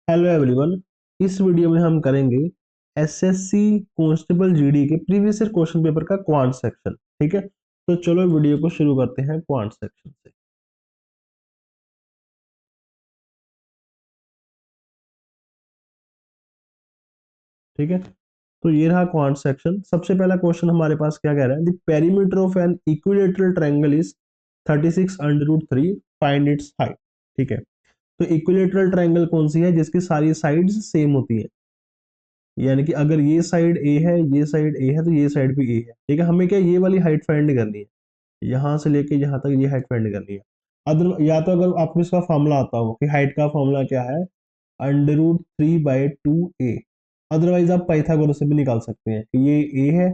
Hello everyone. इस video में हम करेंगे एसएससी कांस्टेबल जीडी के प्रीवियस ईयर क्वेश्चन पेपर का क्वांट सेक्शन। ठीक है, तो चलो वीडियो को शुरू करते हैं क्वांट सेक्शन से। ठीक है, तो ये रहा क्वांट सेक्शन। सबसे पहला क्वेश्चन हमारे पास क्या कह रहा है, the perimeter of an equilateral triangle is 36 under root 3, find its height. ठीक है, तो इक्विलेटरल ट्रायंगल कौन सी है जिसकी सारी साइड्स सेम होती है, यानी कि अगर ये साइड ए है, ये साइड ए है, तो ये साइड भी ए है। ठीक है, हमें क्या ये वाली हाइट फाइंड करनी है, यहाँ से लेके यहाँ तक ये हाइट फाइंड करनी है। अदर या तो अगर आपको इसका फॉर्मूला आता हो कि हाइट का फॉर्मूला क्या है, अंडर रूट 3/2a। अदरवाइज आप पाइथागोरस से भी निकाल सकते हैं कि ये ए है,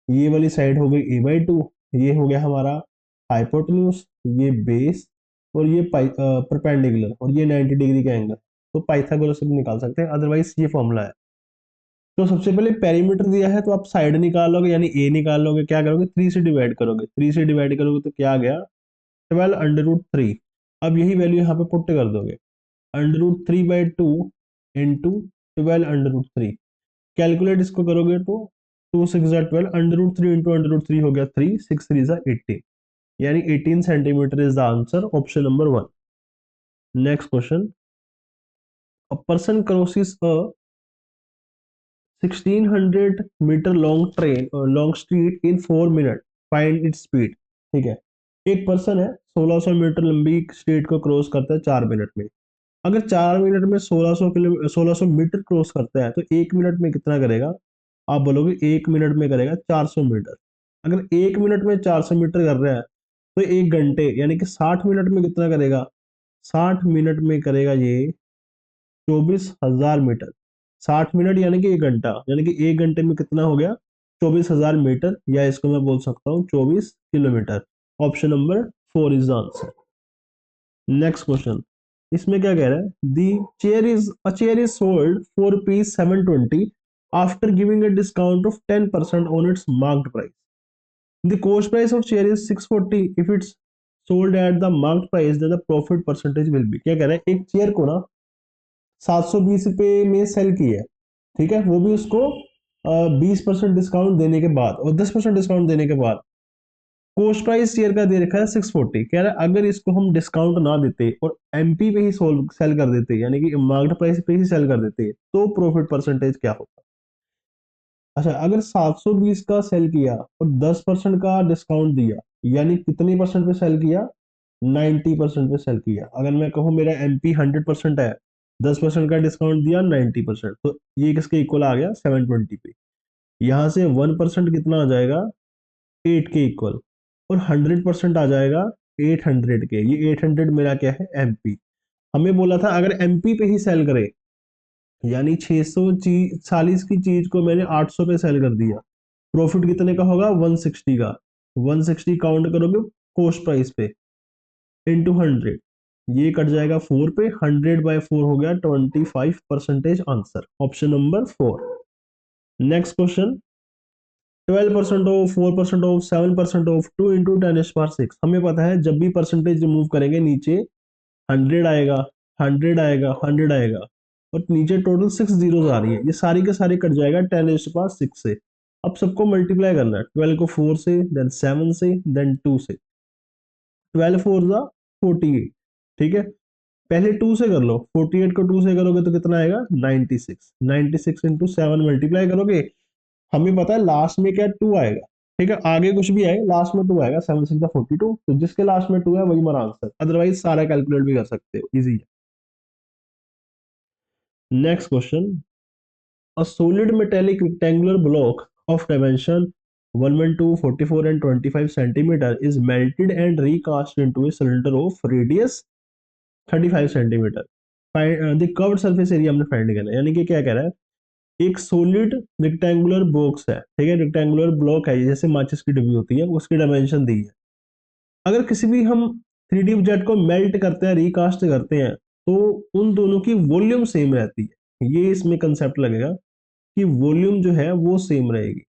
ये वाली साइड हो गई a/2, ये हो गया हमारा हाइपोटेन्यूज, ये बेस, और ये परपेंडिकुलर, और ये 90 डिग्री का एंगल। तो पाइथागोरस से भी निकाल सकते हैं, अदरवाइज ये फॉर्मूला है। तो सबसे पहले पेरीमीटर दिया है तो आप साइड निकालोगे, यानी ए निकाल लोगे। क्या करोगे, 3 से डिवाइड करोगे, 3 से डिवाइड करोगे तो क्या आ गया, 12√3। अब यही वैल्यू यहाँ पे पुट कर दोगे, √3/2 इंटू 12√3। कैलकुलेट इसको करोगे तो 2 6 12, √3 इंटू √3 हो गया 3, 6 3 18, यानी 18 centimetre is the answer, option number 1। Next question, a person crosses a 1600 metre long street in 4 minute, find its speed. ठीक है, एक पर्सन है 1600 मीटर लंबी स्ट्रीट को क्रॉस करता है 4 मिनट में। अगर 4 मिनट में 1600 मीटर क्रॉस करता है तो 1 मिनट में कितना करेगा। आप बोलोगे 1 मिनट में करेगा 400 मीटर। अगर 1 मिनट में 400 मीटर कर रहा है तो 1 घंटे यानी कि 60 मिनट में कितना करेगा, 60 मिनट में करेगा ये 24,000 मीटर। 60 मिनट यानी कि 1 घंटा, यानी कि 1 घंटे में कितना हो गया, 24,000 मीटर, या इसको मैं बोल सकता हूँ 24 kilometre. Option number 4 is the answer. Next question, इसमें क्या कह रहा है, the chair is sold for rupees 720 after giving a discount of 10% on its marked price. The cost price of chair is 640 if it's sold at the marked price, then the profit percentage will be. क्या कह रहा है, एक chair को ना 720 रुपये में cell की है। ठीक है, वो भी उसको 20% डिस्काउंट देने के बाद और 10% डिस्काउंट देने के बाद। कोस्ट प्राइस शेयर का दे रखा है 640। कह रहा है अगर इसको हम डिस्काउंट ना देते और एमपी पे ही सेल कर देते, यानी कि मार्केट प्राइस पे ही सेल कर देते, तो प्रॉफिट परसेंटेज क्या होता। अच्छा, अगर 720 का सेल किया और 10% का डिस्काउंट दिया, यानी कितने परसेंट पे सेल किया, 90% पे सेल किया। अगर मैं कहूँ मेरा एमपी 100% है, 10% का डिस्काउंट दिया 90%, तो ये किसके इक्वल आ गया, 720 पे। यहाँ से 1% कितना आ जाएगा, 8 के इक्वल, और 100% आ जाएगा 800 के। ये 800 मेरा क्या है, एमपी। हमें बोला था अगर एमपी पे ही सेल करे, यानी 640 की चीज को मैंने 800 पे सेल कर दिया, प्रॉफिट कितने का होगा, 160 का। 160 काउंट करोगे कॉस्ट प्राइस पे इंटू 100, ये कट जाएगा 4 पे, 100/4 हो गया 25% answer, option number 4। Next question, 12% of, 4% of, 7% of, 2 × 10⁻⁶। हमें पता है जब भी परसेंटेज रिमूव करेंगे नीचे 100 आएगा, 100 आएगा, 100 आएगा, और नीचे टोटल 6 जीरो आ रही है, ये सारी के सारी कट जाएगा 10⁻6 से। अब सबको मल्टीप्लाई करना है, 12 को 4 से, देन 7 से, देन 2 से। 12 4 जा 48। ठीक है, पहले 2 से कर लो, 48 को 2 से करोगे तो कितना आएगा, 96। 96 इंटू 7 मल्टीप्लाई करोगे, हमें पता है लास्ट में क्या, 2 आएगा। ठीक है, आगे कुछ भी आए लास्ट में 2 आएगा, 7 6 42, तो जिसके लास्ट में 2 है वही हमारा आंसर, अदरवाइज सारा कैलकुलेट भी कर सकते हो, इजी है। Next question, a solid metallic rectangular block of dimension 112 44 and 25 centimetre is melted and recast into a cylinder of radius 35 centimetre. The curved surface area हमने फाइंड करना है, यानी कि क्या कह रहा है, एक सॉलिड रेक्टेंगुलर बॉक्स है। ठीक है, रेक्टेंगुलर ब्लॉक है, जैसे माचिस की डिब्बी होती है, उसकी डायमेंशन दी है। अगर किसी भी हम 3D ऑब्जेक्ट को मेल्ट करते हैं, रिकास्ट करते हैं, तो उन दोनों की वॉल्यूम सेम रहती है। ये इसमें कंसेप्ट लगेगा कि वॉल्यूम जो है वो सेम रहेगी।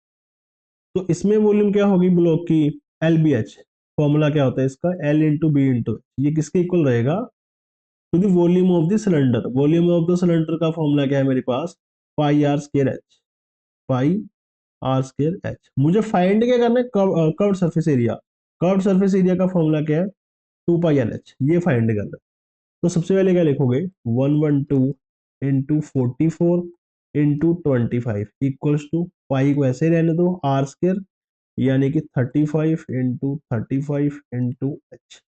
तो इसमें वॉल्यूम क्या होगी ब्लॉक की, एल बी एच। फॉर्मूला क्या होता है इसका, एल इंटू बी इंटू, ये किसके इक्वल रहेगा, to the volume of the cylinder. Volume of the cylinder का फॉर्मूला क्या है मेरे पास, pi r square h, pi r square h. मुझे फाइंड क्या करना है, curved surface area. Curved surface area का फॉर्मूला क्या है, 2 पाई एल एच, ये फाइंड करना है। तो सबसे पहले क्या लिखोगे, 112 into 44 into 25 equals to, pi को ऐसे रहने दो, आर स्क्वायर यानी कि 35 इंटू 35 इंटू एच।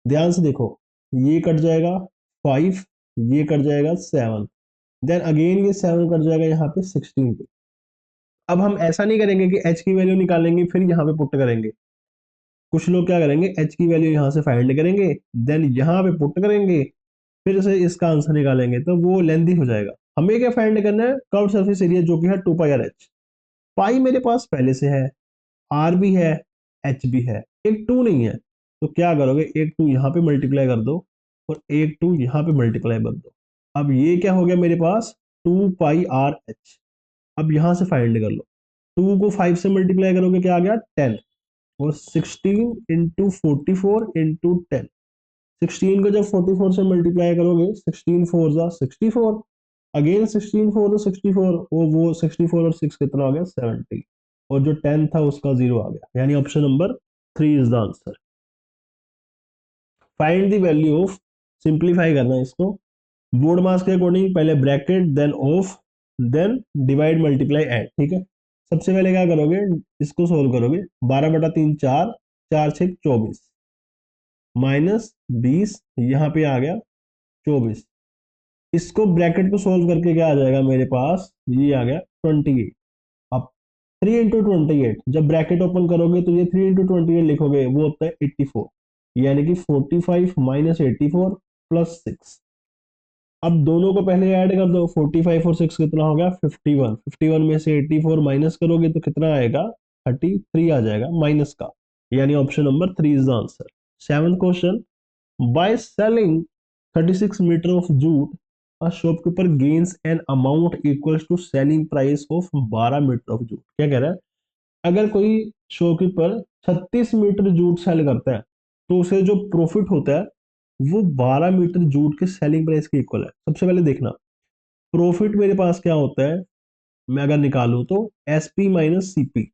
ध्यान से देखो, ये कट जाएगा 5, ये कट जाएगा 7, देन अगेन ये 7 कट जाएगा यहाँ पे 16 पे। अब हम ऐसा नहीं करेंगे कि h की वैल्यू निकालेंगे फिर यहाँ पे पुट करेंगे। कुछ लोग क्या करेंगे, h की वैल्यू यहाँ से फाइंड करेंगे, देन यहाँ पे पुट करेंगे, फिर से इसका आंसर निकालेंगे, तो वो लेंदी हो जाएगा। हमें क्या फाइंड करना है, कर्व सरफेस एरिया जो कि है 2 पाई आर एच। पाई मेरे पास पहले से है, आर भी है, एच भी है, एक 2 नहीं है। तो क्या करोगे, एक 2 यहाँ पे मल्टीप्लाई कर दो और एक 2 यहाँ पे मल्टीप्लाई कर दो। अब ये क्या हो गया मेरे पास, 2 पाई आर एच। अब यहाँ से फाइंड कर लो, 2 को 5 से मल्टीप्लाई करोगे क्या आ गया, 10, और 16 इंटू 44 इंटू 10। 16 को जब 44 से मल्टीप्लाई करोगे, 16 फोर जा 64, अगेन 16 फोर 64, और वो 64 और 6 कितना आ गया, 70, और जो 10 था उसका 0 आ गया, यानी option number 3 is the answer. Find the value of, simplify करना है इसको, बोर्ड मास के अकॉर्डिंग, पहले bracket then of then divide multiply add, ठीक है। सबसे पहले क्या करोगे, इसको सोल्व करोगे, 12/3 4, 4 6 24, माइनस 20, यहाँ पे आ गया 24। इसको ब्रैकेट को सोल्व करके क्या आ जाएगा मेरे पास, ये आ गया 28। अब 3 इंटू 28, जब ब्रैकेट ओपन करोगे तो ये 3 इंटू 28 लिखोगे, वो होता है 84, यानी कि 45 माइनस 84 प्लस 6। अब दोनों को पहले ऐड कर दो, 45 और 6 कितना हो गया, 51। 51 में से 84 माइनस करोगे तो कितना आएगा, 33 आ जाएगा माइनस का, यानी option number 3 is the answer. Seventh question, by selling 36 metre of jute, a shopkeeper gains an amount equals to selling price of 12 metre of jute. क्या कह रहा है, अगर कोई शॉपकीपर 36 मीटर जूट सेल करता है तो उसे जो प्रॉफिट होता है वो 12 मीटर जूट के सेलिंग प्राइस के इक्वल है। सबसे पहले देखना, प्रॉफिट मेरे पास क्या होता है, मैं अगर निकालूं तो S P minus C P.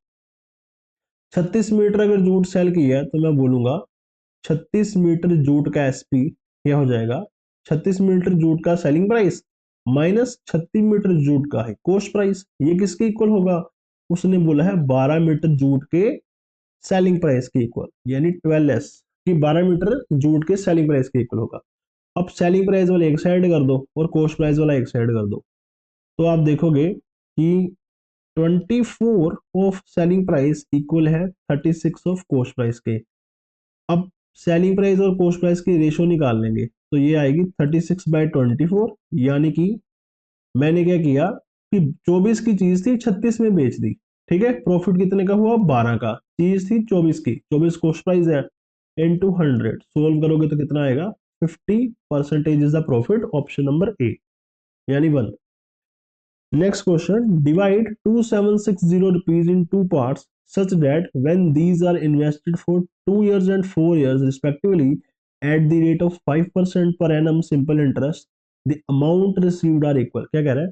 36 metre अगर जूट सेल किया है तो मैं बोलूंगा 36 मीटर जूट का एसपी क्या हो जाएगा, 36 मीटर जूट का selling price minus 36 metre jute का है कॉस्ट प्राइस। ये किसके इक्वल होगा, उसने बोला है 12 मीटर जूट के सेलिंग प्राइस के इक्वल, यानी 12s कि 12 मीटर जूट के सेलिंग प्राइस के इक्वल होगा। अब सेलिंग प्राइस वाला एक साइड कर दो और कॉस्ट प्राइस वाला एक साइड कर दो, तो आप देखोगे कि 24 ऑफ सेलिंग प्राइस इक्वल है 36 ऑफ कॉस्ट प्राइस के। अब सेलिंग प्राइस और कॉस्ट प्राइस की रेशो निकाल लेंगे तो ये आएगी 36/24, यानी कि मैंने क्या किया कि 24 की चीज थी 36 में बेच दी, ठीक है। प्रॉफिट कितने का हुआ, 12 का, चीज थी 24 की, 24 कॉस्ट प्राइस है, इनटू 100 सोल्व करोगे तो कितना आएगा, 50% is the profit, option number A, यानी 1। Next question, divide 2760 rupees in two parts such that when these are invested for 2 years and 4 years respectively at the rate of 5% per annum simple interest, the amount received are equal। क्या कह रहा है,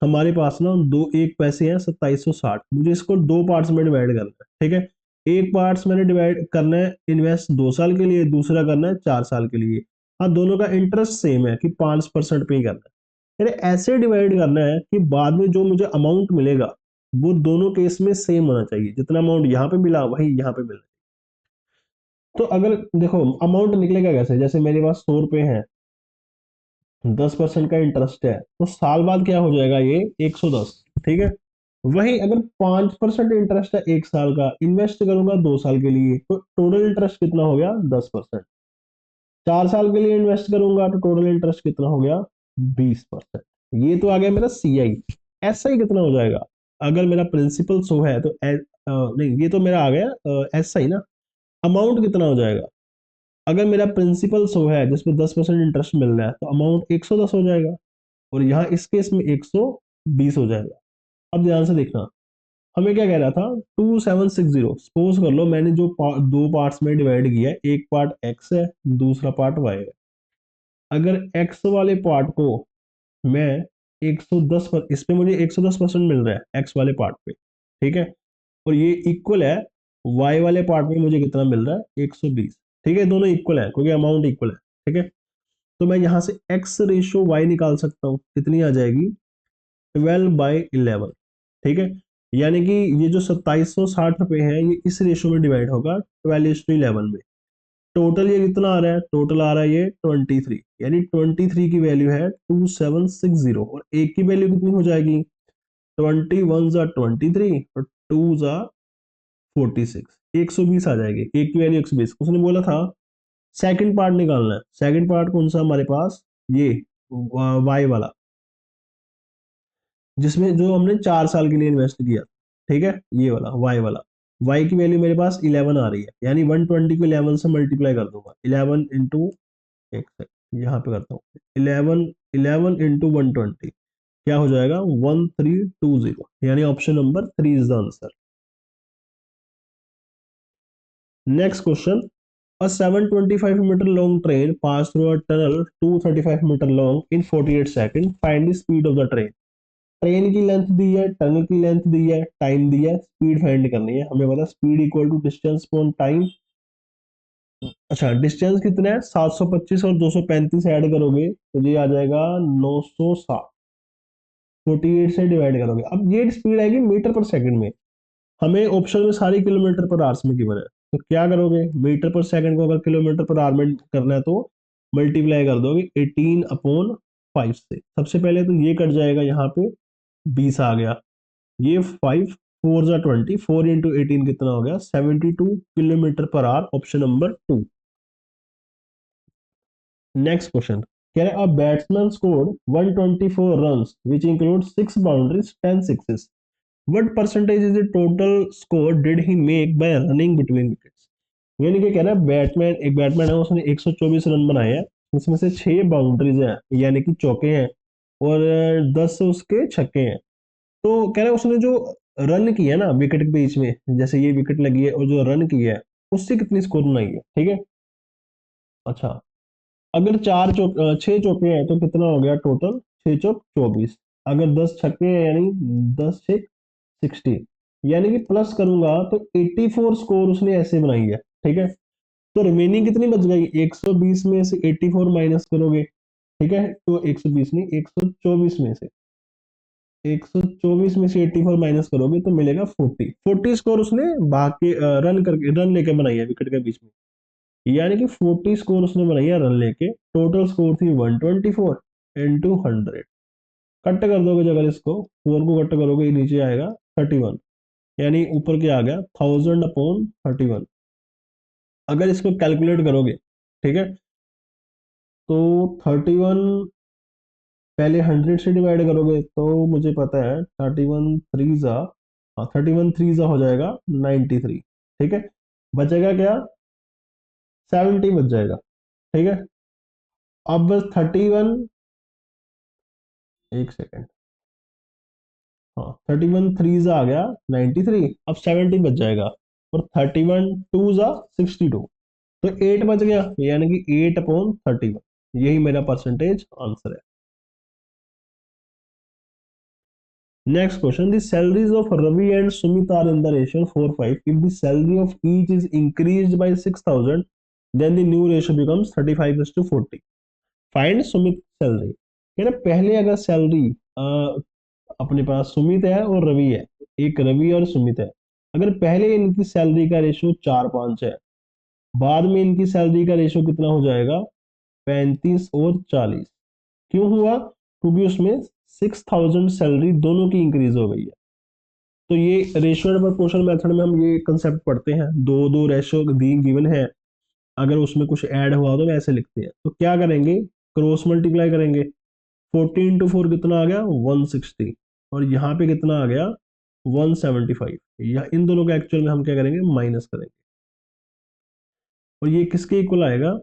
हमारे पास ना दो एक पैसे हैं 2760, मुझे इसको दो पार्ट्स में डिवाइड करना है, ठीक है। एक पार्ट्स मैंने डिवाइड करना है इन्वेस्ट 2 साल के लिए, दूसरा करना है 4 साल के लिए। हाँ, दोनों का इंटरेस्ट सेम है कि 5% पे ही करना है। यानी ऐसे डिवाइड करना है कि बाद में जो मुझे अमाउंट मिलेगा वो दोनों केस में सेम होना चाहिए, जितना अमाउंट यहाँ पे मिला वही यहाँ पे मिलना। तो अगर देखो अमाउंट निकलेगा कैसे, जैसे मेरे पास 100 रुपए है, 10% का इंटरेस्ट है, तो साल बाद क्या हो जाएगा ये 110, ठीक है। वही अगर 5% इंटरेस्ट है एक साल का, इन्वेस्ट करूंगा 2 साल के लिए, तो टोटल इंटरेस्ट कितना हो गया 10%। 4 साल के लिए इन्वेस्ट करूंगा तो टोटल इंटरेस्ट कितना हो गया 20%। ये तो आ गया मेरा सी आई। एस आई कितना हो जाएगा, अगर मेरा प्रिंसिपल 100 है तो नहीं, ये तो मेरा आ गया एस आई ना। अमाउंट कितना हो जाएगा, अगर मेरा प्रिंसिपल 100 है जिसमें 10% इंटरेस्ट मिल रहा है तो अमाउंट 110 हो जाएगा, और यहाँ इस केस में 120 हो जाएगा। अब ध्यान से देखना, हमें क्या कह रहा था 2760, सपोज कर लो मैंने जो दो पार्ट्स में डिवाइड किया है, एक पार्ट एक्स है दूसरा पार्ट वाई है। अगर x वाले पार्ट को मैं 110 पर, इस पे मुझे 110% मिल रहा है x वाले पार्ट पे, ठीक है, और ये इक्वल है y वाले पार्ट में मुझे कितना मिल रहा है 120, ठीक है, दोनों इक्वल है क्योंकि अमाउंट इक्वल है, ठीक है। तो मैं यहाँ से x रेशियो y निकाल सकता हूँ, कितनी आ जाएगी 12/11, ठीक है, यानी कि ये जो 2760 रुपये है ये इस रेशियो में डिवाइड होगा 12:11 में। टोटल ये कितना आ रहा है, टोटल आ रहा है ये 23, यानी 23 की वैल्यू है 2760, और एक की वैल्यू कितनी हो जाएगी 21 जा 23 और 2 जा 46, 120 आ जाएगी, एक की वैल्यू 120। उसने बोला था सेकंड पार्ट निकालना है, सेकंड पार्ट कौन सा हमारे पास, ये वाई वाला, जिसमें जो हमने 4 साल के लिए इन्वेस्ट किया, ठीक है, ये वाला वाई वाला। वाई की वैल्यू मेरे पास 11 आ रही है, यानी 120 को 11 से मल्टीप्लाई कर दूंगा, 11 इंटू, एक सेकंड यहाँ पे करता हूँ, 11 11 इंटू 120 क्या हो जाएगा 1320, यानी option number 3 is the answer. Next question, a 725 meter long train passed through a tunnel 235 meter long in 48 seconds, find the speed of the train। Train की लेंथ दी है, टनल की लेंथ दी है, टाइम दी है, speed find करनी है हमें, पता speed equal to distance upon time. अच्छा, डिस्टेंस कितना है 725 और 235 ऐड करोगे तो ये आ जाएगा 960, 48 से डिवाइड करोगे, अब ये स्पीड आएगी मीटर पर सेकंड में, हमें ऑप्शन में सारी किलोमीटर पर आवर्स में गिवन है, तो क्या करोगे मीटर पर सेकंड को अगर किलोमीटर पर आवर में करना है तो मल्टीप्लाई कर दोगे 18/5 से। सबसे पहले तो ये कट जाएगा, यहाँ पे 20 आ गया, ये 5 4 जा 20, 4 इंटू 18 कितना हो गया 72 kilometre per hour, option number 2। Next question कह रहे हैं, a batsman scored 124 runs which include 6 boundaries 10 sixes, what percentage is the total score did he make bye running between wickets. यानी कि कह रहा है बैट्समैन, एक बैट्समैन है उसने 124 रन बनाए हैं, उसमें से 6 बाउंड्रीज हैं यानी कि चौके हैं, और 10 उसके छक्के हैं, तो कह रहा है उसने जो रन किया है ना विकेट के बीच में, जैसे ये विकेट लगी है और जो रन किया है उससे कितनी स्कोर बनाई है, ठीक है। अच्छा, अगर 6 चौके हैं तो कितना हो गया टोटल, 6 चौक 24, अगर 10 छक्के हैं यानी 10 6 60, यानी कि प्लस करूंगा तो 84 स्कोर उसने ऐसे बनाई है, ठीक है। तो रिमेनिंग कितनी बच गई 120 में से 84 माइनस करोगे, ठीक है, तो 120 नहीं 124 में से, 124 में से 84 माइनस करोगे तो मिलेगा 40 स्कोर उसने बाकी रन करके, रन लेके बनाई है विकेट के बीच में, यानी कि 40 स्कोर उसने बनाई है रन लेके, टोटल स्कोर थी 124 इंटू 100, कट कर दोगे अगर इसको 4 को कट करोगे नीचे आएगा 31, यानी ऊपर क्या आ गया 1000/31। अगर इसको कैलकुलेट करोगे, ठीक है, तो 31 पहले 100 से डिवाइड करोगे तो मुझे पता है 31 थ्री जा, हाँ 31 थ्री जा हो जाएगा 93, ठीक है, बचेगा क्या 70 बच जाएगा, ठीक है। अब बस 31, एक सेकेंड, हाँ 31 थ्री जा आ गया 93, अब 70 बच जाएगा, और 31 टू जा 62, तो 8 बच गया, यानी कि 8/31, यही मेरा परसेंटेज आंसर है। Next question, the salaries of Ravi and Sumit are in the ratio 4:5. If the salary of each is increased by 6,000, then the new ratio becomes 35:40. Find Sumit salary। क्या ना, पहले अगर सैलरी अपने पास सुमित है और रवि है, एक रवि और सुमित है, अगर पहले इनकी सैलरी का रेशियो 4:5 है, बाद में इनकी सैलरी का रेशियो कितना हो जाएगा 35:40, क्यों हुआ, क्योंकि उसमें 6,000 सैलरी दोनों की इंक्रीज हो गई है। तो ये रेशियो एंड प्रोपोर्शन मेथड में हम ये कंसेप्ट पढ़ते हैं, दो दो रेशियो दी गिवन है, अगर उसमें कुछ ऐड हुआ तो वैसे लिखते हैं, तो क्या करेंगे क्रॉस मल्टीप्लाई करेंगे, 14 into 4 कितना आ गया 160, और यहाँ पे कितना आ गया 175, या इन दोनों का एक्चुअल में हम क्या करेंगे माइनस करेंगे, और ये किसके इक्वल आएगा,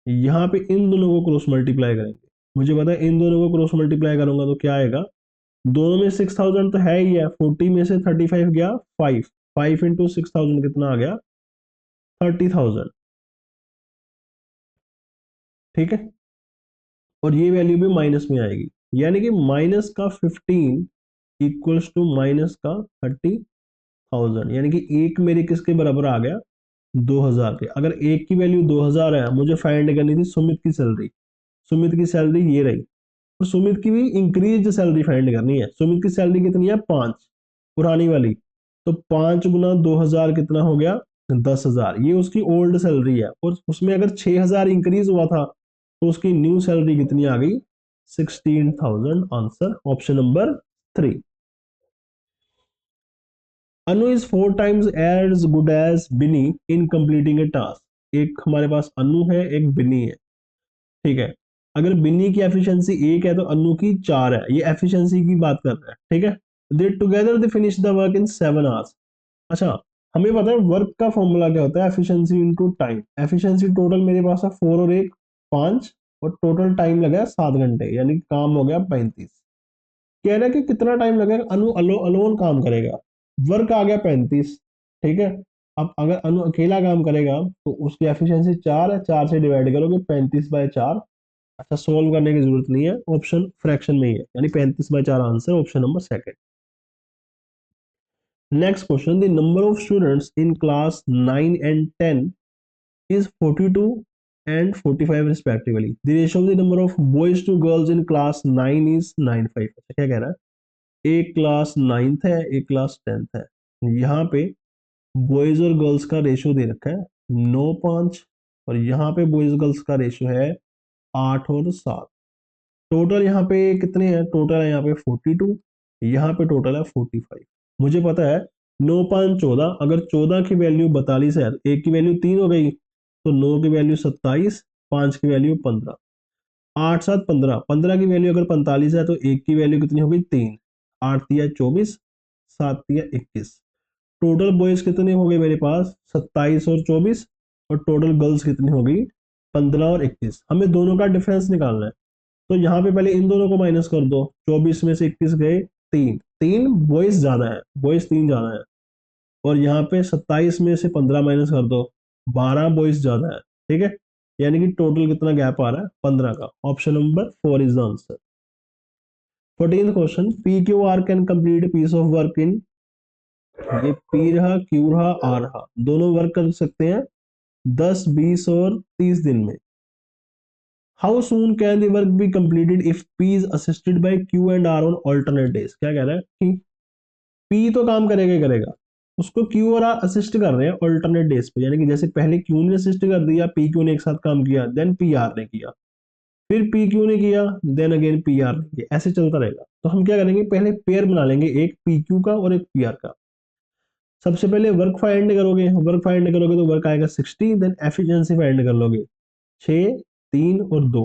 यहाँ पे इन दोनों को क्रॉस मल्टीप्लाई करेंगे, मुझे पता है इन दोनों को क्रॉस मल्टीप्लाई करूंगा तो क्या आएगा, दोनों में 6,000 तो है ही है, 40 में से 35 गया 5, 5 into 6,000 कितना आ गया 30,000, ठीक है। और ये वैल्यू भी माइनस में आएगी, यानी कि माइनस का 15 इक्वल्स टू माइनस का 30,000, यानी कि एक मेरे किसके बराबर आ गया, 2000 के। अगर एक की वैल्यू 2000 है, मुझे फाइंड करनी थी सुमित की सैलरी। सुमित की सैलरी ये रही, और सुमित की भी इंक्रीज सैलरी फाइंड करनी है। सुमित की सैलरी कितनी है, 5, पुरानी वाली। तो 5 गुना 2000 कितना हो गया, 10,000। ये उसकी ओल्ड सैलरी है, और उसमें अगर 6,000 इंक्रीज हुआ था तो उसकी न्यू सैलरी कितनी आ गई, 16,000। Answer option number 3। Anu is 4 times as good as Bini in completing A task. एक हमारे पास अनु है, एक बिनी है, ठीक है। अगर बिन्नी की एफिशिएंसी 1 है तो अनु की 4 है, ये एफिशिएंसी की बात कर रहा है, ठीक है। दे together they finish the work in 7 hours. अच्छा, हमें पता है वर्क का फॉर्मूला क्या होता है, efficiency into time. Efficiency total मेरे पास है 4 और 1 5, और टोटल टाइम लगा है 7 घंटे, यानी काम हो गया 35। कह रहा है कि कितना टाइम लगेगा, अनु अलोन काम करेगा, वर्क आ गया 35, ठीक है। अब अगर अनु अकेला काम करेगा तो उसकी एफिशिएंसी 4 है, 4 से डिवाइड करोगे 35/4। अच्छा, सोल्व करने की जरूरत नहीं है, ऑप्शन फ्रैक्शन में ही है, यानी 35/4 answer option number second. Next question, the number of students in class 9 and 10 is 42 and 45 respectively. The ratio of the number of boys to girls in class 9 is 9:5। अच्छा, क्या कह रहा है, एक क्लास 9th है, एक क्लास 10th है। यहाँ पे बॉयज और गर्ल्स का रेशियो दे रखा है 9:5, और यहाँ पे बॉयज गर्ल्स का रेशियो है 8 और 7। टोटल यहाँ पे कितने हैं, टोटल है यहाँ पे 42, यहाँ पे टोटल है 45। मुझे पता है 9×5 = 14, अगर 14 की वैल्यू 42 है, एक की वैल्यू 3 हो गई, तो 9 की वैल्यू 27, 5 की वैल्यू 15, 8 7 15, 15 की वैल्यू अगर 45 है तो एक की वैल्यू कितनी होगी, 3, 8 तिया 24, 7 तिया 21। टोटल बॉयज कितने हो गए मेरे पास, 27 और 24, और टोटल गर्ल्स कितनी हो गई, 15 और 21। हमें दोनों का डिफरेंस निकालना है, तो यहाँ पे पहले इन दोनों को माइनस कर दो, 24 में से 21 गए, 3 3 बॉयज ज्यादा है, बॉयज 3 ज्यादा है। और यहाँ पे 27 में से 15 माइनस कर दो, 12 बॉयज ज्यादा है, ठीक है। यानी कि टोटल कितना गैप आ रहा है, 15 का। Option number 4 is the answer. 14th question, P Q R can complete piece of work in, ये पी रहा क्यू रहा आर रहा, दोनों वर्क कर सकते हैं 10 20 और 30 दिन में। How soon can the work be completed if P is assisted by Q and R on alternate days. क्या कह रहा है कि पी तो काम करेगा ही करेगा, उसको क्यू और आर असिस्ट कर रहे हैं अल्टरनेट डेज पे, यानी कि जैसे पहले क्यू ने असिस्ट कर दिया, पी क्यू ने एक साथ काम किया, देन पी आर ने किया, फिर पी क्यू ने किया, देन अगेन पी आर ने किया, ऐसे चलता रहेगा। तो हम क्या करेंगे, पहले पेयर बना लेंगे, एक पी क्यू का और एक पी आर का। सबसे पहले वर्क फाइंड करोगे, वर्क फाइंड करोगे तो वर्क आएगा 60, देन एफिशिएंसी फाइंड कर लोगे 6 3 और 2।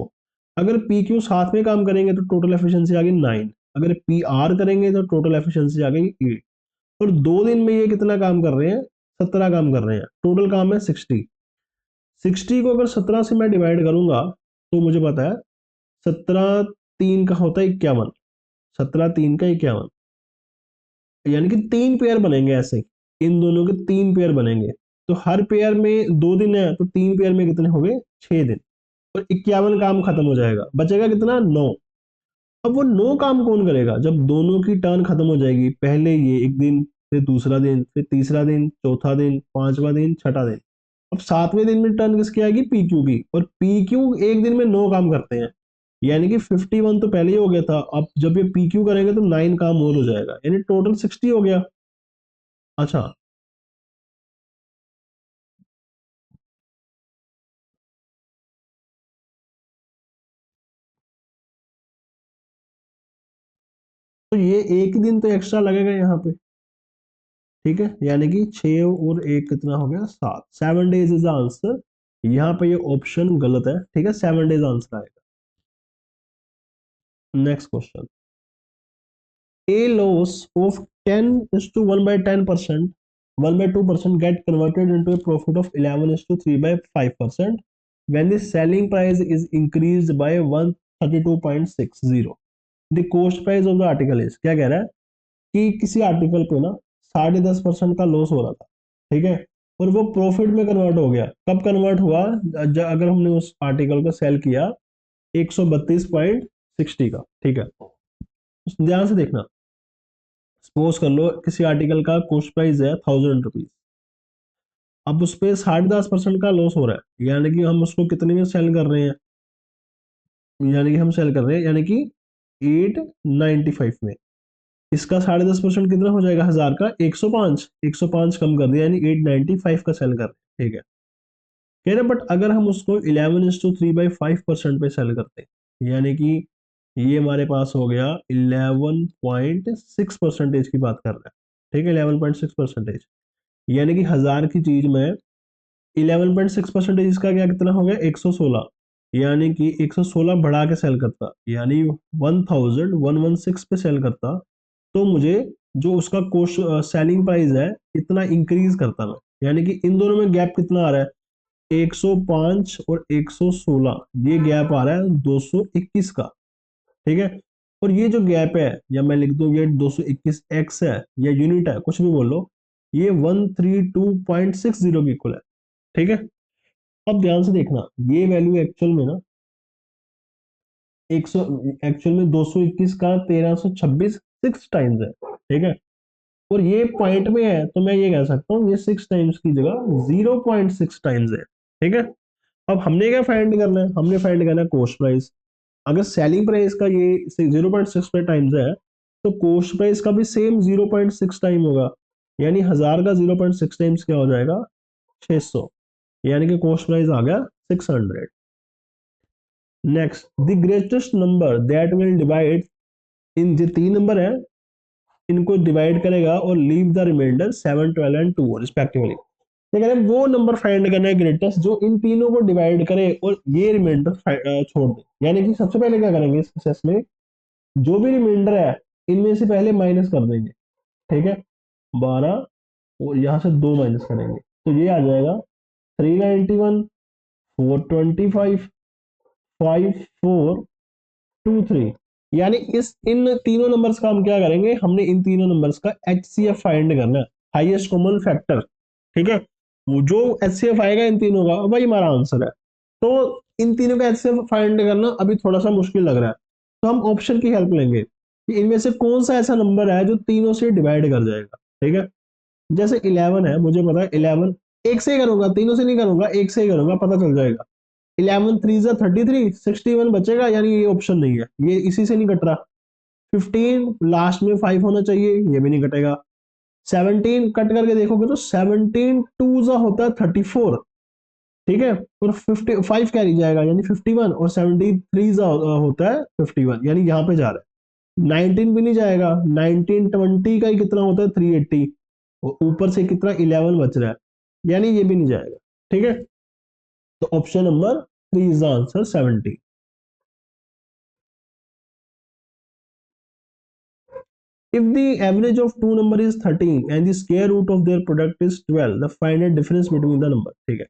अगर पी क्यू साथ में काम करेंगे तो टोटल एफिशिएंसी आ गई 9, अगर पी आर करेंगे तो टोटल एफिशिएंसी आ गई 8। और 2 दिन में ये कितना काम कर रहे हैं, 17 काम कर रहे हैं, टोटल काम है 60। 60 को अगर 17 से मैं डिवाइड करूंगा तो मुझे पता है 17 3 का होता है 51, 17 3 का 51, यानी कि 3 पेयर बनेंगे ऐसे, इन दोनों के 3 पेयर बनेंगे। तो हर पेयर में 2 दिन है, तो 3 पेयर में कितने हो गए, 6 दिन, और 51 काम खत्म हो जाएगा, बचेगा कितना, 9। अब वो 9 काम कौन करेगा, जब दोनों की टर्न खत्म हो जाएगी, पहले ये एक दिन, फिर दूसरा दिन, फिर तीसरा दिन, चौथा दिन, पांचवा दिन, छठा दिन। अब 7वें दिन में टर्न किसकी आएगी, पी क्यू की, और पी क्यू एक दिन में 9 काम करते हैं, यानी कि 51 तो पहले ही हो गया था, अब जब ये पी क्यू करेंगे तो 9 काम और हो जाएगा, यानी टोटल 60 हो गया। अच्छा, तो ये एक ही दिन तो एक्स्ट्रा लगेगा यहाँ पे, ठीक है, यानी कि 6 और 1 कितना हो गया, 7, 7 डेज इज द आंसर। यहाँ पे ये ऑप्शन गलत है, ठीक है, 7 डेज आंसर आएगा। Next question, a loss of 10 is to 1/10%, 1/2% get converted into a profit of 11 is to 3/5% when the selling price is increased by 132.60। the cost price of the article is, क्या कह रहा है कि किसी article पे ना 10.5% का लॉस हो रहा था, ठीक है, और वो प्रॉफिट में कन्वर्ट हो गया। कब कन्वर्ट हुआ, अगर हमने उस आर्टिकल को सेल किया 132.60 का, ठीक है। ध्यान से देखना, सपोज कर लो किसी आर्टिकल का कॉस्ट प्राइस है 1000 रुपीज, अब उस पे 10.5% का लॉस हो रहा है, यानी कि हम उसको कितने में सेल कर रहे हैं, यानी कि हम सेल कर रहे हैं यानी कि 895 में। इसका 10.5% कितना हो जाएगा, 1000 का 105, 105 कम कर दिया, यानी 895 का सेल कर रहे हैं, ठीक है। कह रहे बट अगर हम उसको 11:3/5% पे सेल करते हैं, यानी कि ये हमारे पास हो गया 11.6% की बात कर रहा है, ठीक है, 11.6%, यानी कि 1000 की चीज में 11.6% इसका क्या कितना हो गया, 116, यानी कि 116 बढ़ा के सेल करता, यानी 1116 पे सेल करता, तो मुझे जो उसका कोस्ट सेलिंग प्राइस है इतना इंक्रीज करता मैं, यानी कि इन दोनों में गैप कितना आ रहा है, 105 और 116, ये गैप आ रहा है 221 का, ठीक है। और ये जो गैप है, या मैं लिख दूं ये 221 एक्स है या यूनिट है, कुछ भी बोलो, ये 132.60 की इक्वल है, ठीक है। अब ध्यान से देखना, ये वैल्यू एक्चुअल में ना 100, एक्चुअल में 221 का 1326 6 टाइम्स है, ठीक है। और ये पॉइंट में है, तो मैं ये कह सकता हूँ ये 6 टाइम्स की जगह 0.6 टाइम्स है, ठीक है। अब हमने क्या फाइंड करना है, हमने फाइंड करना है कॉस्ट प्राइस। अगर सेलिंग प्राइस का ये 0.6 टाइम्स है, तो कॉस्ट प्राइस का भी सेम 0.6 टाइम होगा, यानी 1000 का 0.6 टाइम्स क्या हो जाएगा, 600, यानी कि कॉस्ट प्राइस आ गया 600। Next, the greatest number that will divide, इन जो तीन नंबर है इनको डिवाइड करेगा और leave the remainder 7 12 and 2 respectively. तो कह रहे हैं वो नंबर फाइंड करना है ग्रेटेस्ट जो इन तीनों को डिवाइड करे और ये रिमाइंडर छोड़ दे, यानी कि सबसे पहले क्या करेंगे इस प्रोसेस में, जो भी रिमाइंडर है इनमें से पहले माइनस कर देंगे, ठीक है, 12 और यहाँ से 2 माइनस करेंगे, तो ये आ जाएगा 391, 425, 5423, यानी इस इन तीनों नंबर्स का हम क्या करेंगे, हमने इन तीनों नंबर्स का HCF फाइंड करना है, हाईएस्ट कॉमन फैक्टर, ठीक है। वो जो HCF आएगा इन तीनों का वही हमारा आंसर है। तो इन तीनों का HCF फाइंड करना अभी थोड़ा सा मुश्किल लग रहा है, तो हम ऑप्शन की हेल्प लेंगे कि इनमें से कौन सा ऐसा नंबर है जो तीनों से डिवाइड कर जाएगा, ठीक है। जैसे 11 है, मुझे पता है 11 एक से ही करूंगा, तीनों से नहीं करूंगा, एक से ही करूंगा, पता चल जाएगा। 11 3 33, 61 बचेगा, यानी ये ऑप्शन नहीं है, ये इसी से नहीं कट रहा। 15 लास्ट में 5 होना चाहिए, ये भी नहीं कटेगा। 17 कट करके देखोगे तो 17 टू जा होता है 34, ठीक है, और 55 कैरी जाएगा यानी 51, और 73 जा होता है 51, यानी यहाँ पे जा रहा है। 19 भी नहीं जाएगा, 19 20 का ही कितना होता है 380, और ऊपर से कितना 11 बच रहा है, यानी ये भी नहीं जाएगा, ठीक है। तो option number 3 is the answer, 70। If the average of two number is 13 and the square root of their product is 12, the find a difference between the number, ठीक है।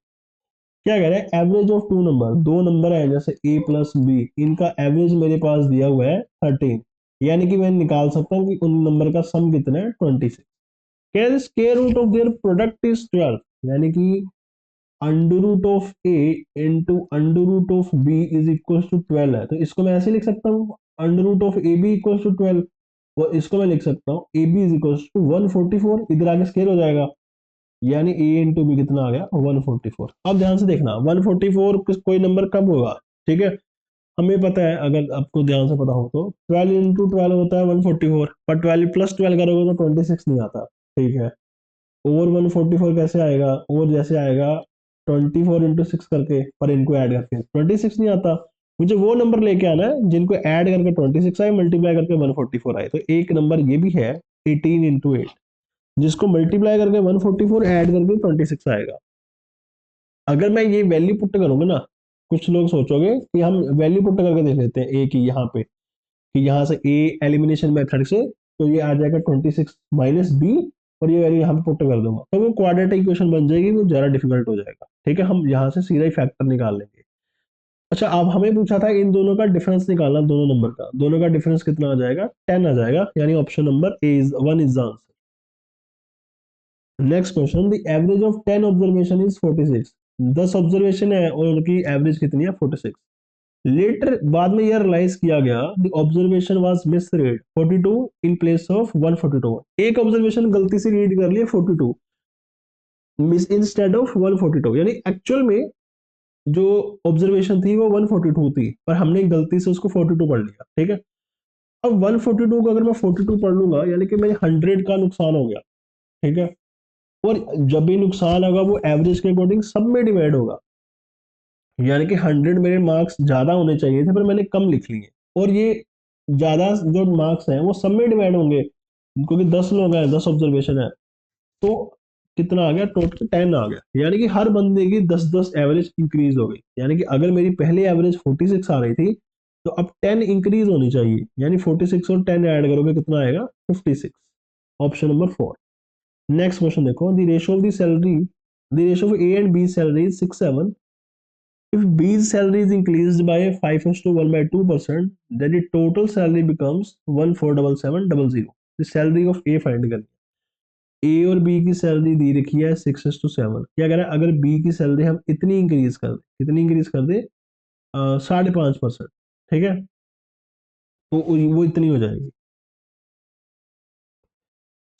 क्या कह रहे हैं, एवरेज ऑफ टू नंबर, दो number है जैसे a plus B, इनका एवरेज मेरे पास दिया हुआ है 13, यानी कि मैं निकाल सकता हूँ कि उन नंबर का सम कितना है 26। कह रहे square root of their product is 12, यानी कि under root of a into under root of b is equal to 12 है, तो इसको मैं ऐसे लिख सकता हूँ, under root of a b equal to 12, और इसको मैं लिख सकता हूँ a b is equal to 144, इधर आगे स्केल हो जाएगा, यानी ए इंटू बी कितना आ गया 144। अब ध्यान से देखना 144 कोई नंबर कब होगा, ठीक है, हमें पता है, अगर आपको ध्यान से पता हो तो 12 इंटू 12 होता है 144, पर 12 प्लस 12 करोगे तो 26 नहीं आता, ठीक है। और 144 कैसे आएगा, और जैसे आएगा 24 इंटू 6 करके, पर इनको ऐड करके 26 नहीं आता। मुझे वो नंबर लेके आना है जिनको ऐड करके 26 आए, मल्टीप्लाई करके 144 आए, तो एक नंबर ये भी है 18 इंटू 8, जिसको मल्टीप्लाई करके 144 ऐड करके 26 आएगा। अगर मैं ये वैल्यू पुट करूंगा ना, कुछ लोग सोचोगे कि हम वैल्यू पुट करके देख लेते हैं ए की यहाँ पे, कि यहाँ से ए एलिमिनेशन मेथड से, तो ये आ जाएगा 26 माइनस बी, और ये वैल्यू यहाँ पे पुट कर दूंगा, तो वो क्वाड्रेटिक इक्वेशन बन जाएगी, वो ज्यादा डिफिकल्ट हो जाएगा, ठीक है। हम यहाँ से सीधा ही फैक्टर निकाल लेंगे। अच्छा, अब हमें पूछा था इन दोनों का डिफरेंस निकालना, दोनों नंबर का, दोनों का डिफरेंस कितना आ जाएगा, 10 आ जाएगा, यानी option number A is 1 is the answer. Next question, the average of 10 observation is 46, 10 observation है और उनकी एवरेज कितनी है 46। लेटर बाद में यह रियलाइज किया गया the observation was misread 42 in place of 142। एक ऑब्जर्वेशन गलती से रीड कर लिया 42 मिस इंस्टेड ऑफ 142, यानी एक्चुअल में जो ऑब्जर्वेशन थी वो 142 थी, पर हमने गलती से उसको 42 पढ़ लिया। ठीक है, अब 142 को अगर मैं 42 पढ़ लूंगा यानी कि मेरे 100 का नुकसान हो गया। ठीक है, और जब भी नुकसान होगा वो एवरेज के अकॉर्डिंग सब में डिवाइड होगा, यानी कि 100 मेरे मार्क्स ज्यादा होने चाहिए थे पर मैंने कम लिख लिए, और ये ज्यादा जो मार्क्स हैं वो सब में डिवाइड होंगे क्योंकि 10 लोग हैं, 10 ऑब्जर्वेशन है, तो कितना आ गया, टोटल 10 आ गया, यानी कि हर बंदे की 10-10 एवरेज इंक्रीज हो गई। यानी कि अगर मेरी पहले एवरेज 46 आ रही थी तो अब 10 इंक्रीज होनी चाहिए, यानी 46 और 10 ऐड करोगे कितना आएगा, 56। Option number 4। नेक्स्ट क्वेश्चन देखो, the ratio of the salary, the ratio of A and B salary is 6:7। If B's salary is increased by 5:1/2%, then the total salary becomes 147700। The salary of A find करनी है। A और B की salary दी रखी है 6:7। क्या कह रहा है, अगर B की सैलरी हम इतनी इंक्रीज कर दे, कितनी इंक्रीज कर दे, 5.5%। ठीक है, तो वो इतनी हो जाएगी।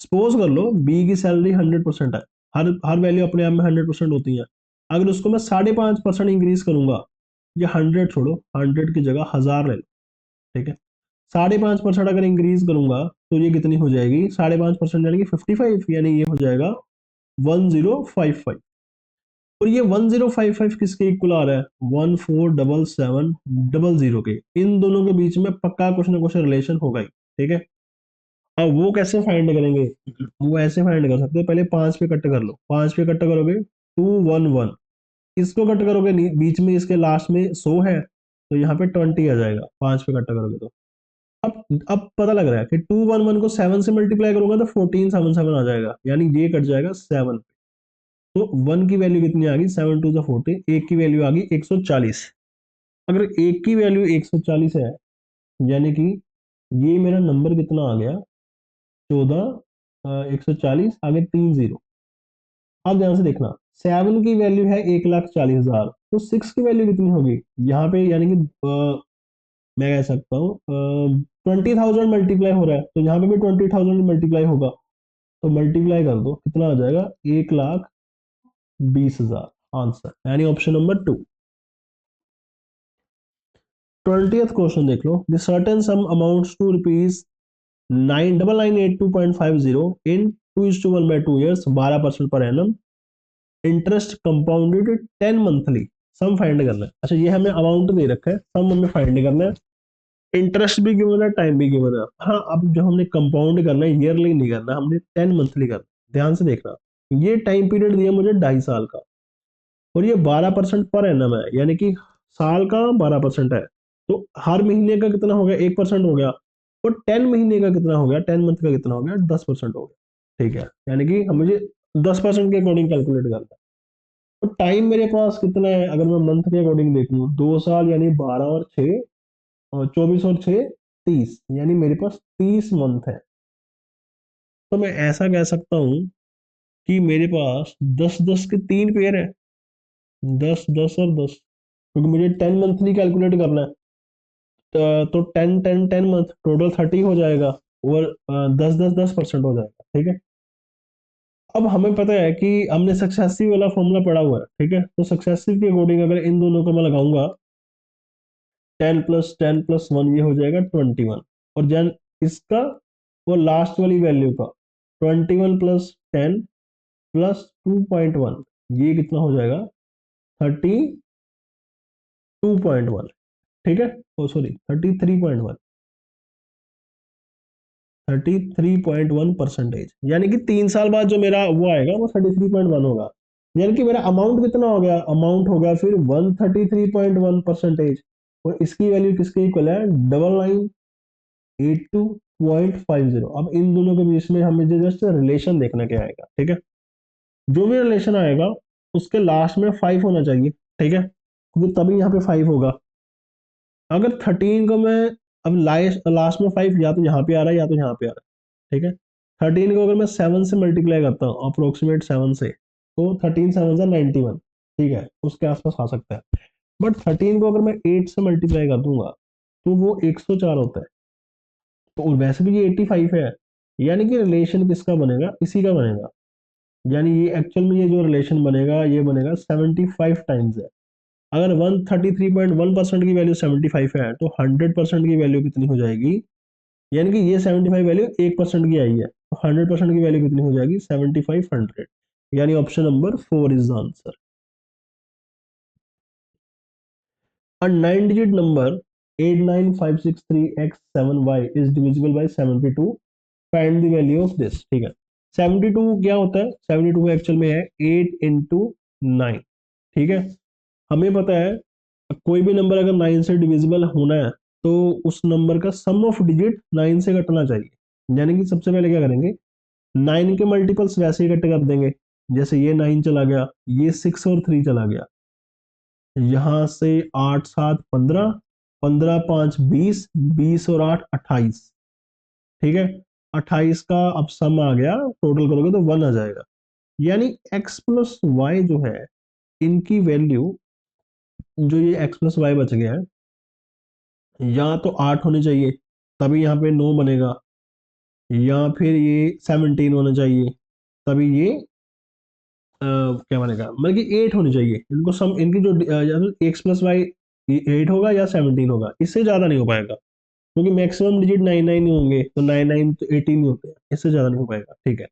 सपोज कर लो बी की सैलरी 100% है, हर हर वैल्यू अपने आप में 100% होती है, अगर उसको मैं 5.5% इंक्रीज करूंगा, या 100 छोड़ो, 100 की जगह 1000 ले लो। ठीक है, 5.5% अगर इंक्रीज करूंगा तो ये कितनी हो जाएगी, 5.5% यानी कि 55, यानी ये हो जाएगा 1055। और ये 1055 किसके इक्वल आ रहा है, 147700 के। इन दोनों के बीच में पक्का कुछ ना कुछ रिलेशन होगा ही। ठीक है, अब वो कैसे फाइंड करेंगे, वो ऐसे फाइंड कर सकते हैं, पहले 5 पे कट कर लो, 5 पे कट करोगे 211, इसको कट करोगे नहीं, बीच में इसके लास्ट में 100 है तो यहाँ पे 20 आ जाएगा, 5 पे कट करोगे तो। अब पता लग रहा है कि 211 को 7 से मल्टीप्लाई करूंगा तो 1477 आ जाएगा, यानी ये कट जाएगा 7। तो 1 की वैल्यू कितनी आ गई, 7 2 14, एक की वैल्यू आ गई 140। अगर एक की वैल्यू 140 है, यानी कि ये मेरा नंबर कितना आ गया, 14, 140 आगे 3 जीरो। अब ध्यान से देखना, 7 की वैल्यू है 1,40,000, तो 6 की वैल्यू कितनी होगी यहाँ पे, यानी कि मैं कह सकता हूँ 20,000 मल्टीप्लाई हो रहा है तो यहाँ पे भी 20,000 मल्टीप्लाई होगा, तो मल्टीप्लाई कर दो कितना आ जाएगा, 1,20,000 आंसर, यानी ऑप्शन नंबर 2। 20th क्वेश्चन देख लो, the certain sum amounts to rupees 9,982.50 in 2:1/2 years, 12% per annum, interest compounded 10 monthly, sum find करना है। अच्छा, ये हमें अमाउंट दे रखा है, सम हमें फाइंड करना है, इंटरेस्ट भी गिवन है, टाइम भी गिवन है। हाँ, अब जो हमने कंपाउंड करना है, ईयरली नहीं करना, हमने 10 मंथली करना। ध्यान से देखना, ये टाइम पीरियड दिया मुझे 2.5 साल का, और ये 12% पर एनम है, यानी कि साल का 12% है, तो हर महीने का कितना हो गया, 1% हो गया, और 10 महीने का कितना हो गया, 10 मंथ का कितना हो गया, 10% हो गया। ठीक है, यानी कि हम मुझे 10% के अकॉर्डिंग कैलकुलेट करना है। तो टाइम मेरे पास कितना है, अगर मैं मंथ के अकॉर्डिंग देखूं, 2 साल, यानी 12 और 6, और 24 और 6 30, यानी मेरे पास 30 मंथ है। तो मैं ऐसा कह सकता हूँ कि मेरे पास 10-10 के 3 पेयर है, 10-10 और 10, क्योंकि मुझे 10 मंथली कैलकुलेट करना है, तो 10-10-10 मंथ टोटल 30 हो जाएगा, और 10-10-10% हो जाएगा। ठीक है, अब हमें पता है कि हमने सक्सेसिव वाला फॉर्मूला पढ़ा हुआ है। ठीक है, तो सक्सेसिव के अकॉर्डिंग अगर इन दोनों को मैं लगाऊंगा, 10 + 10 + 1 ये हो जाएगा 21, और देन इसका वो लास्ट वाली वैल्यू का 21 + 10 + 2.1, ये कितना हो जाएगा, 32.1। ठीक है, ओ सॉरी 33.1, 33.1%, यानी कि 3 साल बाद जो मेरा वो आएगा वो 33.1 होगा, यानी कि मेरा अमाउंट कितना हो गया, अमाउंट हो गया फिर 133.1%, और इसकी वैल्यू किसके इक्वल है, 9982.50। अब इन दोनों के बीच में हमें जस्ट रिलेशन देखना क्या आएगा। ठीक है, जो भी रिलेशन आएगा उसके लास्ट में 5 होना चाहिए। ठीक है, क्योंकि तभी यहाँ पे 5 होगा। अगर 13 को मैं, अब लास्ट में 5 या तो यहाँ पे आ रहा है या तो यहाँ पे आ रहा है। ठीक है, 13 को अगर मैं 7 से मल्टीप्लाई करता हूँ, अप्रोक्सीमेट 7 से, तो 13 7 91, ठीक है, उसके आसपास आ सकता है। बट 13 को अगर मैं 8 से मल्टीप्लाई कर दूंगा तो वो 104 होता है। तो वैसे भी ये 85 है, यानी कि रिलेशन किसका बनेगा, इसी का बनेगा। यानी ये एक्चुअल में ये जो रिलेशन बनेगा ये बनेगा 75 टाइम्स है। अगर 133.1% की वैल्यू 75 है तो 100% की वैल्यू कितनी हो जाएगी, यानी कि ये 75 वैल्यू 1% की आई है तो 100% की वैल्यू कितनी हो जाएगी, 75 100। यानी option number 4 is the answer. A 9-digit number 89563x7y is divisible by 72. Find the value of this। ठीक है, 72 क्या होता है, 72 एक्चुअल में है 8 इंटू 9। ठीक है, हमें पता है कोई भी नंबर अगर 9 से डिविजिबल होना है तो उस नंबर का सम ऑफ डिजिट 9 से घटना चाहिए। यानी कि सबसे पहले क्या करेंगे, 9 के मल्टीपल्स वैसे ही कट कर देंगे। जैसे ये 9 चला गया, ये 6 और 3 चला गया, यहां से 8 7 15, 15 5 20, 20 और 8 28। ठीक है, 28 का अब सम आ गया, टोटल करोगे तो 1 आ जाएगा। यानी x प्लस वाई जो है, इनकी वैल्यू, जो ये x प्लस वाई बच गया है, या तो 8 होनी चाहिए तभी यहाँ पे 9 बनेगा, या फिर ये 17 होना चाहिए तभी ये क्या बनेगा, मतलब कि 8 होनी चाहिए। इनको सम, इनकी जो या तो x प्लस वाई 8 होगा या 17 होगा, इससे ज्यादा नहीं हो पाएगा, क्योंकि मैक्सिमम डिजिट 99 ही होंगे, तो 99 तो 18 ही होते हैं, इससे ज्यादा नहीं हो पाएगा। ठीक है,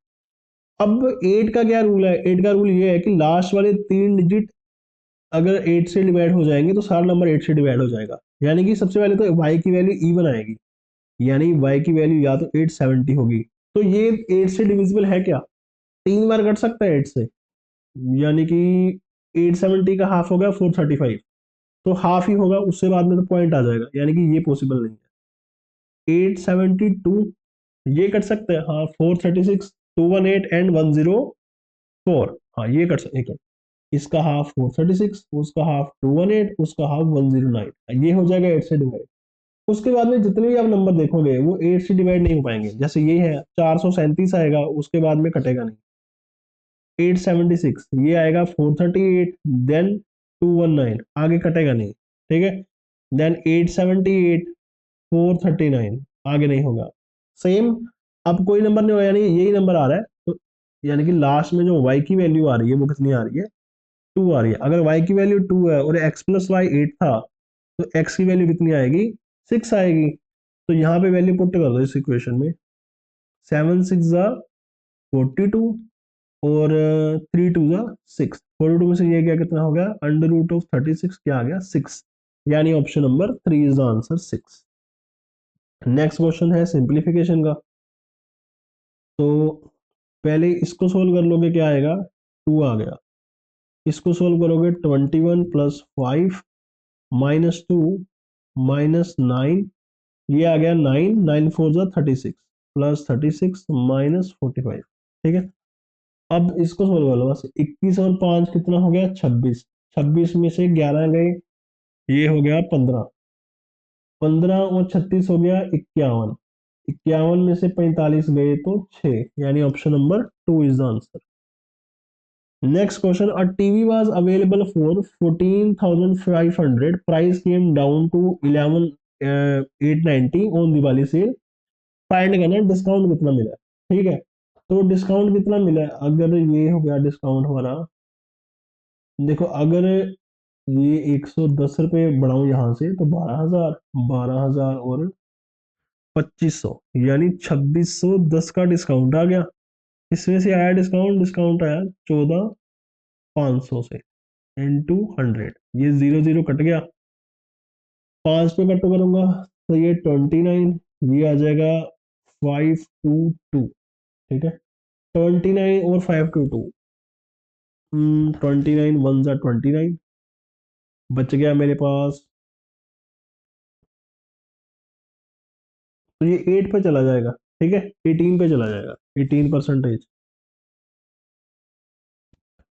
अब 8 का क्या रूल है, 8 का रूल ये है कि लास्ट वाले 3 डिजिट अगर 8 से डिवाइड हो जाएंगे तो सारा नंबर 8 से डिवाइड हो जाएगा। यानी कि सबसे पहले तो y की वैल्यू इवन आएगी, यानी y की वैल्यू या तो 870 होगी। तो ये 8 से डिविजिबल है क्या, 3 बार कट सकता है 8 से, यानी कि 870 का हाफ हो गया 435, तो हाफ ही होगा, उससे बाद में तो पॉइंट आ जाएगा, यानी कि ये पॉसिबल नहीं है। 872 ये कट सकते हैं, हाँ 436, 218 एंड 104, हाँ ये कट सकते, इसका हाफ 436, उसका हाफ 218, उसका हाफ 109, ये हो जाएगा 8 से डिवाइड। उसके बाद में जितने भी आप नंबर देखोगे वो 8 से डिवाइड नहीं हो पाएंगे। जैसे ये है 437 आएगा, उसके बाद में कटेगा नहीं। 876 ये आएगा, 438, देन 219, आगे कटेगा नहीं। ठीक है, देन 878, 439, आगे नहीं होगा। सेम, अब कोई नंबर नहीं होगा, यानी यही नंबर आ रहा है, तो यानी कि लास्ट में जो y की वैल्यू आ रही है वो कितनी आ रही है, 2 आ रही है। अगर y की वैल्यू 2 है और x प्लस वाई 8 था तो x की वैल्यू कितनी आएगी, 6 आएगी। तो यहाँ पे वैल्यू पुट कर दो इस इक्वेशन में, 7 6 जा 42 और 3 2 जा 6, 42 में से ये क्या कितना हो गया, अंडर रूट ऑफ 36 क्या आ गया, 6। यानी option number 3 is the answer, 6। Next question है सिंप्लीफिकेशन का। तो पहले इसको सोल्व कर लोगे, क्या आएगा, 2 आ गया। इसको सोल्व करोगे 21 प्लस 5 माइनस 2 माइनस 9, ये आ गया 9, 9 4 जा 36 प्लस 36 माइनस 45। ठीक है, अब इसको सोल्व कर लो बस। 21 और 5 कितना हो गया, 26, 26 में से 11 गए, ये हो गया 15, 15 और 36 हो गया 51, 51 में से 45 गए तो 6, यानी option number 2 is the answer. Next question. A TV was available for 14,500. Price came down to 11,890 on Diwali sale. Find करना डिस्काउंट कितना मिला है। ठीक है, तो डिस्काउंट कितना मिला है, अगर ये हो गया डिस्काउंट हमारा, देखो अगर ये 110 रुपये बढ़ाऊं यहाँ से तो 12,000, 12,000 और 2500, यानी 2610 का डिस्काउंट आ गया। इसमें से आया डिस्काउंट, डिस्काउंट आया 14,500 से इंटू 100, ये 0 0 कट गया, 5 पे कट करूंगा तो ये 29, ये आ जाएगा 522। ठीक है, 29 और 522, 29 वन जा 29, बच गया मेरे पास, तो ये 8 पे चला जाएगा। ठीक है, 18 पे चला जाएगा, 18%,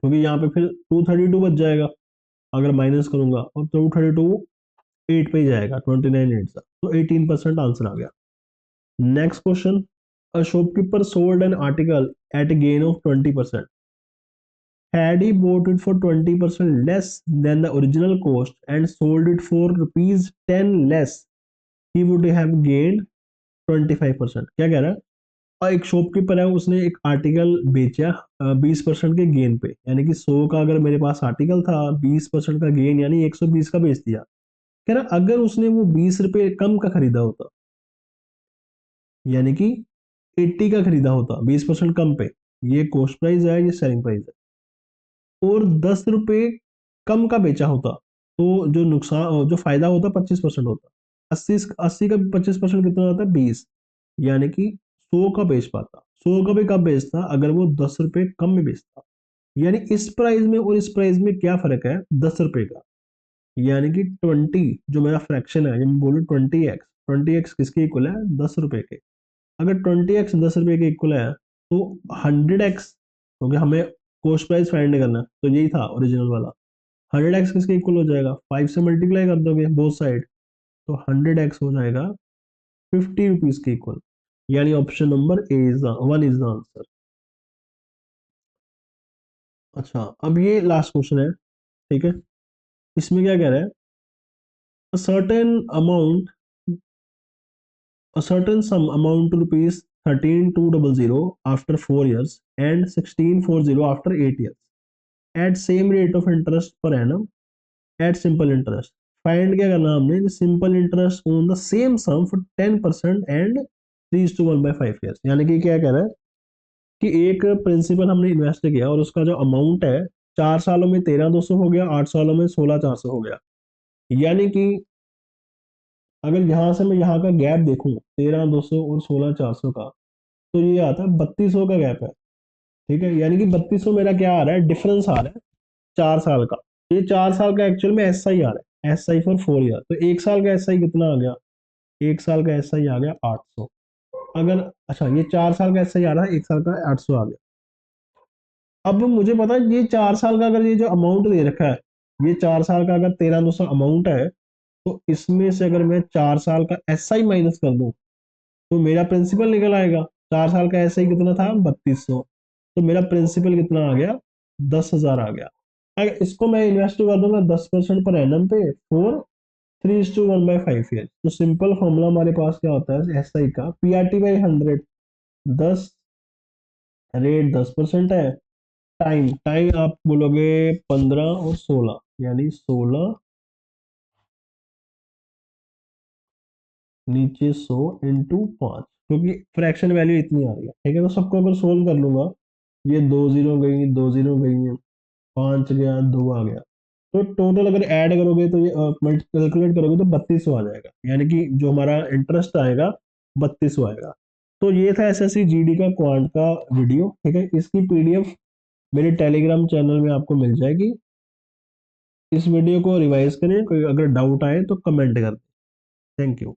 क्योंकि यहाँ पे फिर 232 बच जाएगा अगर माइनस करूंगा, और 232 8 पे ही जाएगा, 29 8 सा, तो 18% आंसर आ गया। Next question. A shopkeeper sold an article at a gain of 20%. Had he bought it for 20% less than the original cost and sold it for rupees 10 less, he would have gained 25%। क्या कह रहा है? और एक shopkeeper है, उसने एक article बेचा 20% के गेन पे, यानी कि 100 का अगर मेरे पास आर्टिकल था, 20% का गेन यानी 120 का बेच दिया। कह रहा अगर उसने वो 20 रुपए कम का खरीदा होता, यानी कि 80 का खरीदा होता 20% कम पे, ये कॉस्ट प्राइस है, ये सेलिंग प्राइस है, और 10 रुपए कम का बेचा होता, तो जो नुकसान, जो फायदा होता 25% होता। 80 का 25% कितना होता है? 20। यानी कि 100 का बेच पाता। 100 का भी कब बेचता? अगर वो 10 रुपए कम में बेचता। यानी इस प्राइस में और इस प्राइस में क्या फर्क है? 10 रुपए का। यानी कि 20 जो मेरा फ्रैक्शन है, मैं बोलूँ 20x किसके इक्वल है? 10 रुपए के। अगर 20x 10 रुपए के इक्वल है, तो 100x, क्योंकि हमें कॉस्ट प्राइस फाइंड करना है, तो यही था ओरिजिनल वाला। 100x किसके इक्वल हो जाएगा? 5 से मल्टीप्लाई कर दोगे बोथ साइड, तो 100x हो जाएगा 50 रुपीज के इक्वल। यानी option number A is one is the answer. अच्छा, अब ये लास्ट क्वेश्चन है, ठीक है। इसमें क्या कह रहा है? a certain amount a certain sum amount to rupees 13200 after 4 years and 1640 after 8 years at same rate of interest per annum at simple interest। Find क्या करना हमने? Simple interest on the same sum for 10% and 3:1/5 years. यानी कि क्या कह रहा है कि एक प्रिंसिपल हमने इन्वेस्ट किया और उसका जो अमाउंट है, 4 सालों में 13,200 हो गया, 8 सालों में 16,400 हो गया। यानी कि अगर यहाँ से मैं यहाँ का गैप देखूं 13,200 और 16,400 का, तो ये आता है 3200 का गैप है, ठीक है। यानी कि 3200 मेरा क्या आ रहा है? डिफरेंस आ रहा है 4 साल का। ये 4 साल का एक्चुअल में एस आई आ रहा है, एस आई फॉर 4 ईयर। तो एक साल का एस आई कितना आ गया? एक साल का एस आई आ गया 800। अगर अच्छा, ये 4 साल का एस आई आ रहा है, एक साल का 800 आ गया। अब मुझे पता है ये 4 साल का, अगर ये जो अमाउंट दे रखा है, ये 4 साल का अगर 13,200 अमाउंट है, तो इसमें से अगर मैं 4 साल का एस आई माइनस कर दूं, तो मेरा प्रिंसिपल निकल आएगा। 4 साल का एस आई कितना था? 3200। तो मेरा प्रिंसिपल कितना आ गया? 10,000 आ गया। अगर इसको मैं इन्वेस्ट कर दूंगा 10% पर एनम पे फॉर 3:1/5 ईयर, तो सिंपल फॉर्मूला हमारे पास क्या होता है एस आई का? P R T by 100। 10 rate 10% है, टाइम टाइम आप बोलोगे 15 और 16, यानी 16 नीचे 100 इंटू 5, क्योंकि फ्रैक्शन वैल्यू इतनी आ रही है, ठीक है। तो सबको अगर सोल्व कर लूंगा, ये 2 जीरो गई, 2 जीरो गई है, 5 गया, 2 आ गया, तो टोटल अगर ऐड करोगे तो ये कैलकुलेट करोगे तो 3200 आ जाएगा। यानी कि जो हमारा इंटरेस्ट आएगा 3200 आएगा। तो ये था एसएससी जीडी का क्वांट का वीडियो, ठीक है। इसकी पीडीएफ मेरे टेलीग्राम चैनल में आपको मिल जाएगी। इस वीडियो को रिवाइज करें, कोई अगर डाउट आए तो कमेंट करें। Thank you.